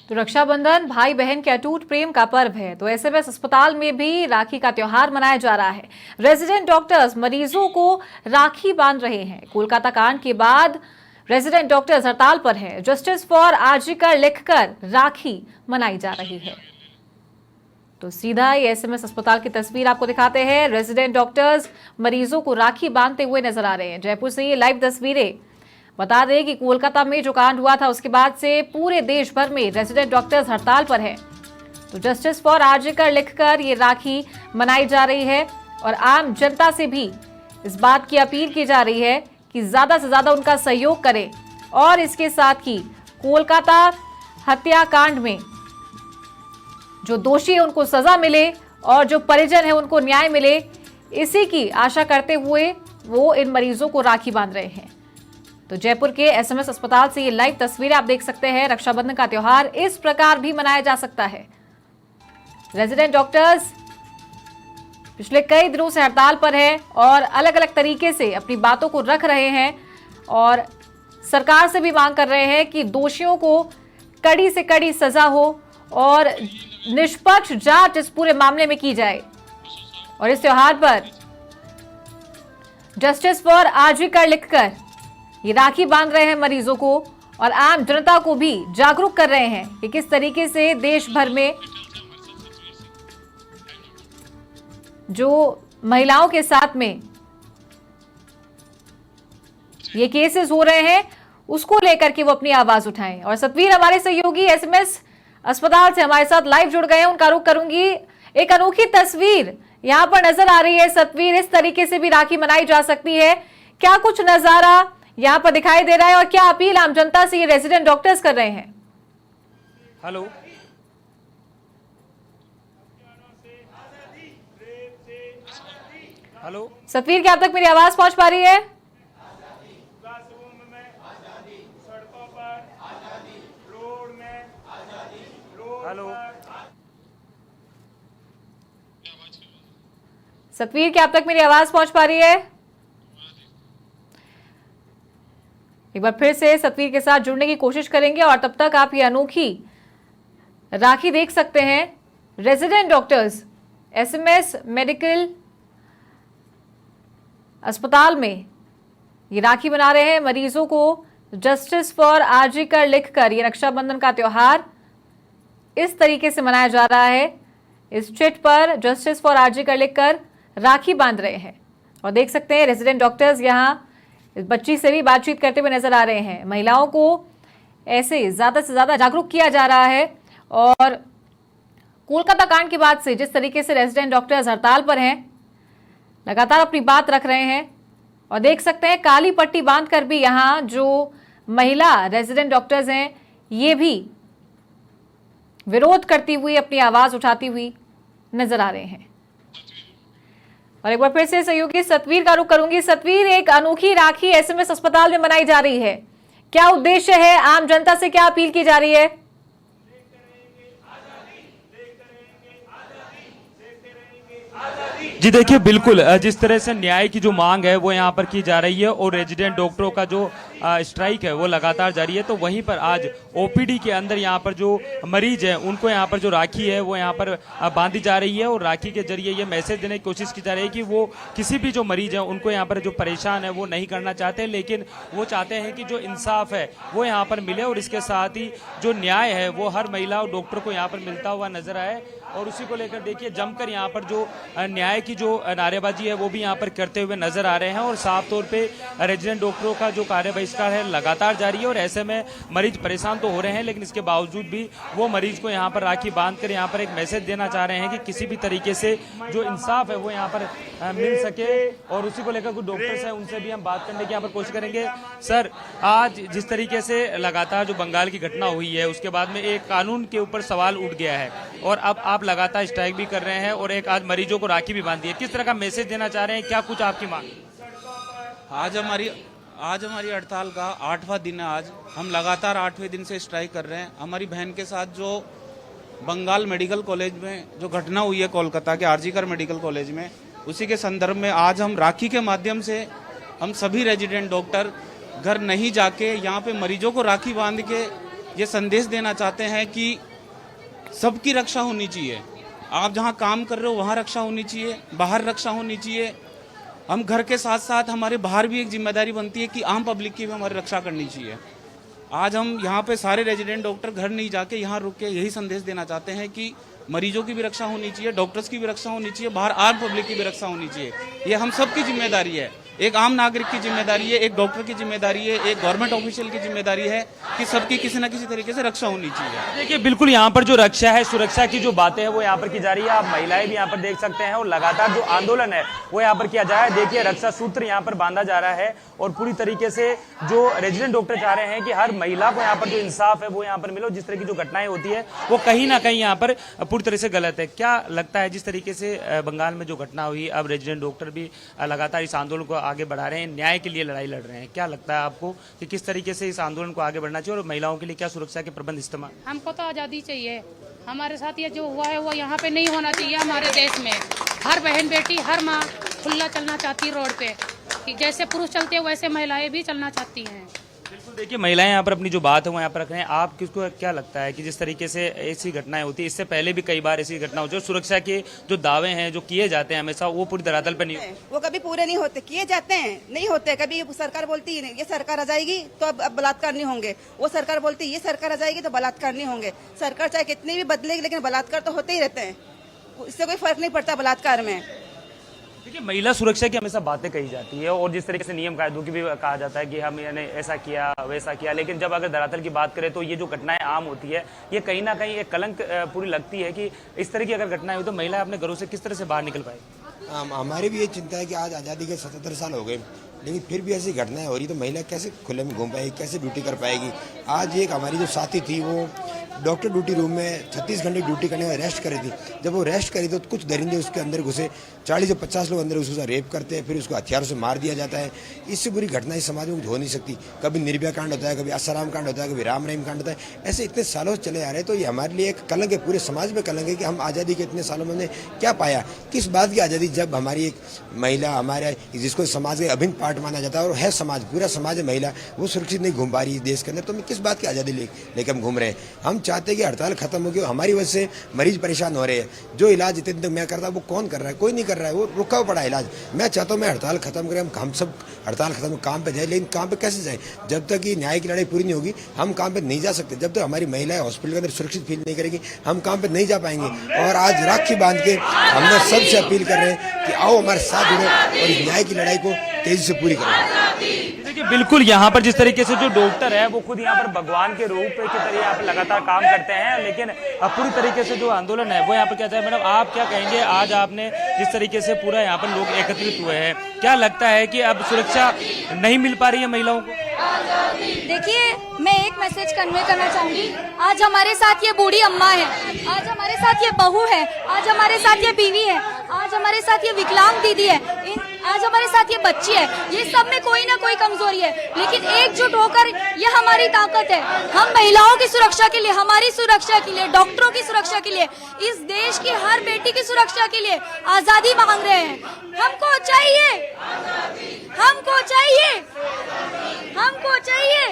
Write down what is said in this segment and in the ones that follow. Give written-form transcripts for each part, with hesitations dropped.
तो रक्षाबंधन भाई बहन के अटूट प्रेम का पर्व है, तो एसएमएस अस्पताल में भी राखी का त्योहार मनाया जा रहा है। रेजिडेंट डॉक्टर्स मरीजों को राखी बांध रहे हैं। कोलकाता कांड के बाद रेजिडेंट डॉक्टर्स हड़ताल पर है। जस्टिस फॉर आरजीकर लिखकर राखी मनाई जा रही है। तो सीधा ये एसएमएस अस्पताल की तस्वीर आपको दिखाते हैं। रेजिडेंट डॉक्टर्स मरीजों को राखी बांधते हुए नजर आ रहे हैं। जयपुर से ये लाइव तस्वीरें। बता दें कि कोलकाता में जो कांड हुआ था उसके बाद से पूरे देश भर में रेजिडेंट डॉक्टर्स हड़ताल पर है। तो जस्टिस फॉर आरजीकर लिखकर ये राखी मनाई जा रही है और आम जनता से भी इस बात की अपील की जा रही है कि ज्यादा से ज्यादा उनका सहयोग करें और इसके साथ ही कोलकाता हत्याकांड में जो दोषी है उनको सजा मिले और जो परिजन है उनको न्याय मिले, इसी की आशा करते हुए वो इन मरीजों को राखी बांध रहे हैं। तो जयपुर के एसएमएस अस्पताल से ये लाइव तस्वीरें आप देख सकते हैं। रक्षाबंधन का त्योहार इस प्रकार भी मनाया जा सकता है। रेजिडेंट डॉक्टर्स पिछले कई दिनों से हड़ताल पर है और अलग अलग तरीके से अपनी बातों को रख रहे हैं और सरकार से भी मांग कर रहे हैं कि दोषियों को कड़ी से कड़ी सजा हो और निष्पक्ष जांच इस पूरे मामले में की जाए। और इस त्योहार पर जस्टिस फॉर आरजीकर लिखकर ये राखी बांध रहे हैं मरीजों को और आम जनता को भी जागरूक कर रहे हैं कि किस तरीके से देश भर में जो महिलाओं के साथ में ये केसेस हो रहे हैं उसको लेकर के वो अपनी आवाज उठाएं। और सतवीर हमारे सहयोगी एसएमएस अस्पताल से हमारे साथ लाइव जुड़ गए हैं, उनका रुख करूंगी। एक अनोखी तस्वीर यहां पर नजर आ रही है। सतवीर, इस तरीके से भी राखी मनाई जा सकती है, क्या कुछ नजारा यहां पर दिखाई दे रहा है और क्या अपील आम जनता से ये रेजिडेंट डॉक्टर्स कर रहे हैं? हेलो, हेलो सतवीर, क्या अब तक मेरी आवाज पहुंच पा रही है? हेलो सतवीर, क्या अब तक मेरी आवाज पहुंच पा रही है? एक बार फिर से सतवीर के साथ जुड़ने की कोशिश करेंगे और तब तक आप ये अनोखी राखी देख सकते हैं। रेजिडेंट डॉक्टर्स एसएमएस मेडिकल अस्पताल में ये राखी बना रहे हैं मरीजों को। जस्टिस फॉर आरजीकर लिखकर ये रक्षाबंधन का त्योहार इस तरीके से मनाया जा रहा है। इस चिट पर जस्टिस फॉर आरजीकर लिखकर राखी बांध रहे हैं और देख सकते हैं रेजिडेंट डॉक्टर्स यहाँ इस बच्ची से भी बातचीत करते हुए नजर आ रहे हैं। महिलाओं को ऐसे ज्यादा से ज्यादा जागरूक किया जा रहा है और कोलकाता कांड के बाद से जिस तरीके से रेजिडेंट डॉक्टर्स हड़ताल पर हैं, लगातार अपनी बात रख रहे हैं और देख सकते हैं काली पट्टी बांधकर भी यहाँ जो महिला रेजिडेंट डॉक्टर्स हैं ये भी विरोध करती हुई अपनी आवाज उठाती हुई नजर आ रहे हैं। और एक बार फिर से सहयोगी सतवीर का रुख करूंगी। सतवीर, एक अनोखी राखी एसएमएस अस्पताल में मनाई जा रही है, क्या उद्देश्य है? आम जनता से क्या अपील की जा रही है? जी देखिए, बिल्कुल जिस तरह से न्याय की जो मांग है वो यहाँ पर की जा रही है और रेजिडेंट डॉक्टरों का जो स्ट्राइक है वो लगातार जारी है, तो वहीं पर आज ओपीडी के अंदर यहाँ पर जो मरीज हैं उनको यहाँ पर जो राखी है वो यहाँ पर बांधी जा रही है और राखी के जरिए ये मैसेज देने की कोशिश की जा रही है कि वो किसी भी जो मरीज हैं उनको यहाँ पर जो परेशान है वो नहीं करना चाहते, लेकिन वो चाहते हैं कि जो इंसाफ है वो यहाँ पर मिले और इसके साथ ही जो न्याय है वो हर महिला और डॉक्टर को यहाँ पर मिलता हुआ नजर आए। और उसी को लेकर देखिए जमकर यहाँ पर जो न्याय की जो नारेबाजी है वो भी यहाँ पर करते हुए नजर आ रहे हैं और साफ तौर पे रेजिडेंट डॉक्टरों का जो कार्य बहिष्कार है लगातार जारी है और ऐसे में मरीज परेशान तो हो रहे हैं, लेकिन इसके बावजूद भी वो मरीज को यहाँ पर राखी बांधकर यहाँ पर एक मैसेज देना चाह रहे हैं कि किसी भी तरीके से जो इंसाफ है वो यहाँ पर मिल सके। और उसी को लेकर कुछ डॉक्टर्स हैं उनसे भी हम बात करने की यहाँ पर कोशिश करेंगे। सर, आज जिस तरीके से लगातार जो बंगाल की घटना हुई है उसके बाद में एक कानून के ऊपर सवाल उठ गया है और अब आप लगातार स्ट्राइक भी कर रहे हैं और एक आज मरीजों को राखी भी बांधी है, किस तरह का मैसेज देना चाह रहे हैं? क्या कुछ आपकी मांग? आज हमारी हड़ताल का 8वां दिन है। आज हम लगातार 8वें दिन से स्ट्राइक कर रहे हैं। हमारी बहन के साथ जो बंगाल मेडिकल कॉलेज में जो घटना हुई है कोलकाता के आरजीकर मेडिकल कॉलेज में, उसी के संदर्भ में आज हम राखी के माध्यम से हम सभी रेजिडेंट डॉक्टर घर नहीं जाके यहाँ पे मरीजों को राखी बांध के ये संदेश देना चाहते हैं कि सबकी रक्षा होनी चाहिए। आप जहाँ काम कर रहे हो वहाँ रक्षा होनी चाहिए, बाहर रक्षा होनी चाहिए। हम घर के साथ साथ हमारे बाहर भी एक जिम्मेदारी बनती है कि आम पब्लिक की भी हमारी रक्षा करनी चाहिए। आज हम यहाँ पे सारे रेजिडेंट डॉक्टर घर नहीं जाके यहाँ रुक के यही संदेश देना चाहते हैं कि मरीजों की भी रक्षा होनी चाहिए, डॉक्टर्स की भी रक्षा होनी चाहिए, बाहर आम पब्लिक की भी रक्षा होनी चाहिए। ये हम सबकी जिम्मेदारी है, एक आम नागरिक की जिम्मेदारी है, एक डॉक्टर की जिम्मेदारी है, एक गवर्नमेंट ऑफिशियल की जिम्मेदारी है कि सबकी किसी न किसी तरीके से रक्षा होनी चाहिए। देखिए बिल्कुल यहाँ पर जो रक्षा है, सुरक्षा की जो बातें हैं वो यहाँ पर की जा रही है। आप महिलाएं भी यहाँ पर देख सकते हैं और लगातार जो आंदोलन है वो यहाँ पर किया जा रहा है। देखिए रक्षा सूत्र यहाँ पर बांधा जा रहा है और पूरी तरीके से जो रेजिडेंट डॉक्टर चाह रहे हैं कि हर महिला को यहाँ पर जो इंसाफ है वो यहाँ पर मिलो। जिस तरह की जो घटनाएं होती है वो कहीं ना कहीं यहाँ पर पूरी तरह से गलत है। क्या लगता है जिस तरीके से बंगाल में जो घटना हुई, अब रेजिडेंट डॉक्टर भी लगातार इस आंदोलन को आगे बढ़ा रहे हैं, न्याय के लिए लड़ाई लड़ रहे हैं, क्या लगता है आपको कि किस तरीके से इस आंदोलन को आगे बढ़ना चाहिए और महिलाओं के लिए क्या सुरक्षा के प्रबंध इस्तेमाल? हमको तो आज़ादी चाहिए। हमारे साथ ये जो हुआ है वो यहाँ पे नहीं होना चाहिए। हमारे देश में हर बहन बेटी, हर माँ खुला चलना चाहती है रोड पे, कि जैसे पुरुष चलते हैं वैसे महिलाएं भी चलना चाहती हैं। बिल्कुल देखिए महिलाएं यहाँ पर अपनी जो बात है वो यहाँ पर रख रहे हैं। आप किसको क्या लगता है कि जिस तरीके से ऐसी घटनाएं होती है, इससे पहले भी कई बार ऐसी घटना होती है, सुरक्षा के जो दावे हैं जो किए जाते हैं हमेशा वो पूरी धरातल पर नहीं होते, वो कभी पूरे नहीं होते, किए जाते हैं नहीं होते। कभी सरकार बोलती है ये सरकार आ जाएगी तो अब बलात्कार नहीं होंगे, वो सरकार बोलती है ये सरकार आ जाएगी तो बलात्कार नहीं होंगे। सरकार चाहे कितनी भी बदलेगी लेकिन बलात्कार तो होते ही रहते हैं, इससे कोई फर्क नहीं पड़ता बलात्कार में। देखिए महिला सुरक्षा की हमेशा बातें कही जाती है और जिस तरीके से नियम कायदों की भी कहा जाता है कि हमने ऐसा किया वैसा किया, लेकिन जब अगर धरातल की बात करें तो ये जो घटनाएं आम होती है ये कहीं ना कहीं एक कलंक पूरी लगती है कि इस तरह की अगर घटनाएं हुई तो महिला अपने घरों से किस तरह से बाहर निकल पाएगी। हमारी भी ये चिंता है कि आज आज़ादी के 77 साल हो गए, लेकिन फिर भी ऐसी घटनाएं हो रही तो महिला कैसे खुले में घूम पाएगी, कैसे ड्यूटी कर पाएगी। आज एक हमारी जो साथी थी वो डॉक्टर ड्यूटी रूम में 36 घंटे ड्यूटी करने में रेस्ट करी थी। जब वो रेस्ट करी तो कुछ दरिंदे उसके अंदर घुसे, 40 से 50 लोग अंदर उसको रेप करते हैं, फिर उसको हथियारों से मार दिया जाता है। इससे बुरी घटना इस समाज में हो नहीं सकती। कभी निर्भया कांड होता है, कभी आसाराम कांड होता है, कभी राम रहीम कांड होता है। ऐसे इतने सालों से चले आ रहे हैं तो ये हमारे लिए एक कलंक है, पूरे समाज में कलंक है कि हम आज़ादी के इतने सालों में हमने क्या पाया, किस बात की आज़ादी। जब हमारी एक महिला, हमारे जिसको समाज का अभिन्न पार्ट माना जाता है और है समाज, पूरा समाज है महिला, वो सुरक्षित नहीं घूम पा रही है देश के अंदर, तो हम किस बात की आज़ादी लेकर हम घूम रहे हैं। हम चाहते हैं कि हड़ताल खत्म हो गई, हमारी वजह से मरीज परेशान हो रहे हैं। जो इलाज इतने दिन मैं करता वो कौन कर रहा है, कोई नहीं कर रहा है, वो रुका हुआ पड़ा है इलाज। मैं चाहता हूँ मैं हड़ताल खत्म करें, हम सब हड़ताल खत्म काम पे जाए, लेकिन काम पे कैसे जाए जब तक कि न्याय की लड़ाई पूरी नहीं होगी। हम काम पे नहीं जा सकते जब तक हमारी महिलाएं हॉस्पिटल के अंदर सुरक्षित फील नहीं करेंगी, हम काम पे नहीं जा पाएंगे। और आज राखी बांध के हम लोग सबसे अपील कर रहे हैं कि आओ हमारे साथ जुड़ो और इस न्याय की लड़ाई को तेजी से पूरी करें। देखिए बिल्कुल यहाँ पर जिस तरीके से जो डॉक्टर है वो खुद यहाँ पर भगवान के रूप की तरह यहाँ पर लगातार काम करते हैं, लेकिन अब पूरी तरीके से जो आंदोलन है वो यहाँ पर क्या है। मैडम आप क्या कहेंगे, आज आपने जिस तरीके से पूरा यहाँ पर लोग एकत्रित हुए हैं, क्या लगता है कि अब सुरक्षा नहीं मिल पा रही है महिलाओं को? देखिए मैं एक मैसेज कन्वे करना चाहूंगी। आज हमारे साथ ये बूढ़ी अम्मा है, आज हमारे साथ ये बहू है, आज हमारे साथ ये बीवी है, आज हमारे साथ ये विकलांग दीदी है, आज हमारे साथ ये बच्ची है। ये सब में कोई ना कोई कमजोरी है, लेकिन एकजुट होकर ये हमारी ताकत है। हम महिलाओं की सुरक्षा के लिए, हमारी सुरक्षा के लिए, डॉक्टरों की सुरक्षा के लिए, इस देश की हर बेटी की सुरक्षा के लिए आजादी मांग रहे हैं। हमको चाहिए, हमको चाहिए, हमको चाहिए,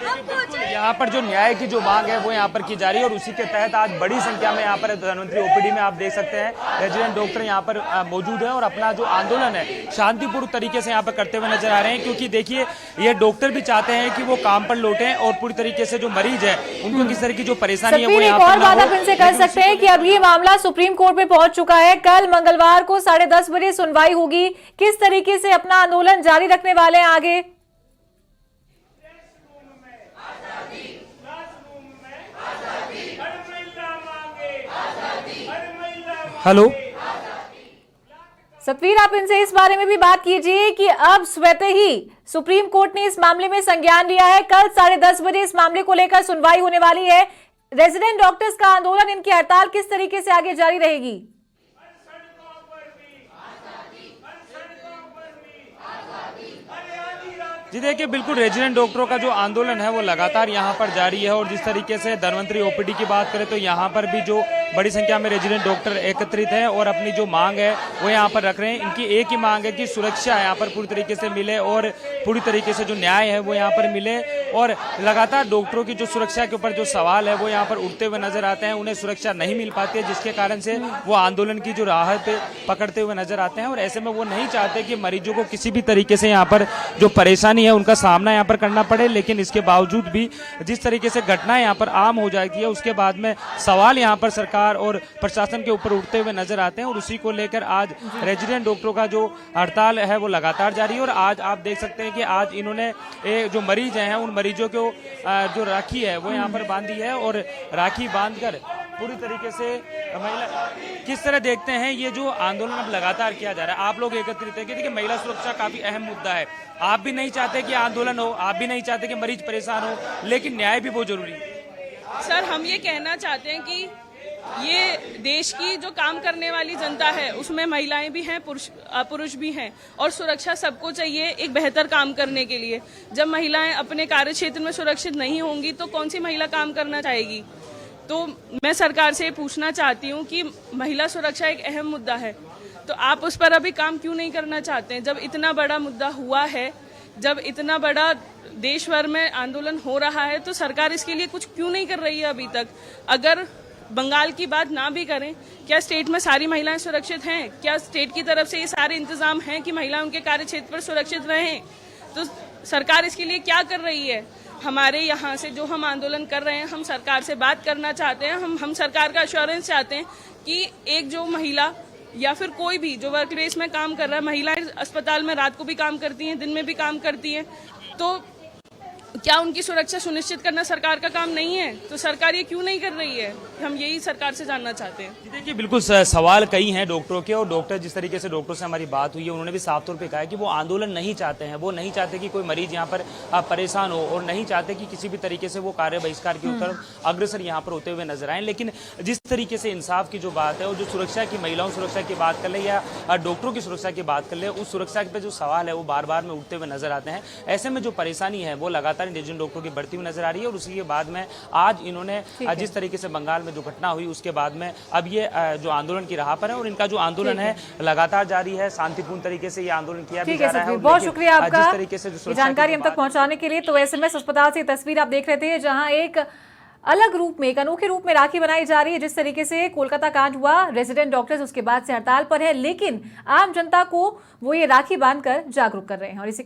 हमको चाहिए। यहाँ पर जो न्याय की जो मांग है वो यहाँ पर की जा रही है और उसी के तहत आज बड़ी संख्या में यहाँ पर प्रधानमंत्री ओपीडी में आप देख सकते हैं रेजिडेंट डॉक्टर यहाँ पर मौजूद है और अपना जो आंदोलन है शांतिपूर्ण तरीके से यहाँ पर करते हुए नजर आ रहे हैं। क्योंकि देखिए ये डॉक्टर भी चाहते हैं कि वो काम पर लौटें और पूरी तरीके से जो मरीज है उनको किस तरह की जो परेशानी है वो यहाँ पर और बात आप इनसे कर सकते हैं कि अब ये मामला सुप्रीम कोर्ट में पहुंच चुका है। कल मंगलवार को 10:30 बजे सुनवाई होगी। किस तरीके से अपना आंदोलन जारी रखने वाले हैं आगे? हेलो सतवीर, आप इनसे इस बारे में भी बात कीजिए कि अब स्वतः ही सुप्रीम कोर्ट ने इस मामले में संज्ञान लिया है। कल 10:30 बजे इस मामले को लेकर सुनवाई होने वाली है। रेजिडेंट डॉक्टर्स का आंदोलन, इनकी हड़ताल किस तरीके से आगे जारी रहेगी? जी देखिए बिल्कुल रेजिडेंट डॉक्टरों का जो आंदोलन है वो लगातार यहाँ पर जारी है और जिस तरीके से धन्वंतरी ओपीडी की बात करें तो यहाँ पर भी जो बड़ी संख्या में रेजिडेंट डॉक्टर एकत्रित हैं और अपनी जो मांग है वो यहाँ पर रख रहे हैं। इनकी एक ही मांग है कि सुरक्षा यहाँ पर पूरी तरीके से मिले और पूरी तरीके से जो न्याय है वो यहाँ पर मिले। और लगातार डॉक्टरों की जो सुरक्षा के ऊपर जो सवाल है वो यहाँ पर उठते हुए नजर आते हैं। उन्हें सुरक्षा नहीं मिल पाती है, जिसके कारण से वो आंदोलन की जो राह पे पकड़ते हुए नजर आते हैं। और ऐसे में वो नहीं चाहते कि मरीजों को किसी भी तरीके से यहाँ पर जो परेशानी है उनका सामना यहाँ पर करना पड़े। लेकिन इसके बावजूद भी जिस तरीके से घटनाएं यहाँ पर आम हो जाती है, उसके बाद में सवाल यहाँ पर सरकार और प्रशासन के ऊपर उठते हुए नजर आते हैं। और उसी को लेकर आज रेजिडेंट डॉक्टरों का जो हड़ताल है वो लगातार जारी है। और आज आप देख सकते हैं कि आज इन्होंने जो मरीज हैं उन मरीजों को जो राखी है वो यहाँ पर बांधी है। और राखी बांधकर पूरी तरीके से महिला किस तरह देखते हैं ये जो आंदोलन अब लगातार किया जा रहा है। आप लोग एकत्रित है कि देखिए महिला सुरक्षा काफी अहम मुद्दा है। आप भी नहीं चाहते कि आंदोलन हो, आप भी नहीं चाहते कि मरीज परेशान हो, लेकिन न्याय भी बहुत जरूरी है। सर, हम ये कहना चाहते हैं कि ये देश की जो काम करने वाली जनता है उसमें महिलाएं भी हैं, पुरुष भी हैं, और सुरक्षा सबको चाहिए एक बेहतर काम करने के लिए। जब महिलाएं अपने कार्य क्षेत्र में सुरक्षित नहीं होंगी तो कौन सी महिला काम करना चाहेगी। तो मैं सरकार से पूछना चाहती हूँ कि महिला सुरक्षा एक अहम मुद्दा है, तो आप उस पर अभी काम क्यों नहीं करना चाहते हैं? जब इतना बड़ा मुद्दा हुआ है, जब इतना बड़ा देश भर में आंदोलन हो रहा है, तो सरकार इसके लिए कुछ क्यों नहीं कर रही है अभी तक? अगर बंगाल की बात ना भी करें, क्या स्टेट में सारी महिलाएं सुरक्षित हैं? क्या स्टेट की तरफ से ये सारे इंतजाम हैं कि महिलाएं उनके कार्य क्षेत्र पर सुरक्षित रहें? तो सरकार इसके लिए क्या कर रही है? हमारे यहाँ से जो हम आंदोलन कर रहे हैं, हम सरकार से बात करना चाहते हैं। हम सरकार का एश्योरेंस चाहते हैं कि एक जो महिला या फिर कोई भी जो वर्क प्लेस में काम कर रहा है, महिलाएं अस्पताल में रात को भी काम करती हैं, दिन में भी काम करती हैं, तो क्या उनकी सुरक्षा सुनिश्चित करना सरकार का काम नहीं है? तो सरकार ये क्यों नहीं कर रही है? हम यही सरकार से जानना चाहते हैं। देखिए बिल्कुल सवाल कई हैं डॉक्टरों के, और डॉक्टर जिस तरीके से डॉक्टरों से हमारी बात हुई है उन्होंने भी साफ तौर पे कहा है कि वो आंदोलन नहीं चाहते हैं। वो नहीं चाहते कि कोई मरीज यहाँ पर परेशान हो, और नहीं चाहते कि किसी भी तरीके से वो कार्य बहिष्कार की तरफ अग्रसर यहाँ पर होते हुए नजर आए। लेकिन जिस तरीके से इंसाफ की जो बात है और जो सुरक्षा की, महिलाओं सुरक्षा की बात कर ले या डॉक्टरों की सुरक्षा की बात कर ले, उस सुरक्षा पे जो सवाल है वो बार बार में उठते हुए नजर आते हैं। ऐसे में जो परेशानी है वो लगातार रेजिडेंट डॉक्टरों की बढ़ती हुई नजर आ रही है। और उसी के बाद में आज इन्होंने जिस तरीके से बंगाल में जो घटना हुई उसके बाद में अब ये जो आंदोलन की राह पर है, और इनका जो आंदोलन है लगातार जारी है। शांतिपूर्ण तरीके से ये आंदोलन किया भी जा रहा है। बहुत शुक्रिया आपका जिस तरीके से जो जानकारी हम तक पहुंचाने के लिए। तो एसएमएस अस्पताल से तस्वीर आप देख रहे थे, जहां एक अलग रूप में, एक अनोखे रूप में राखी बनाई जा रही है। जिस तरीके से कोलकाता कांड हुआ, रेजिडेंट डॉक्टर्स उसके बाद से हड़ताल पर है, लेकिन आम जनता को वो ये राखी बांधकर जागरूक कर रहे हैं। और इसी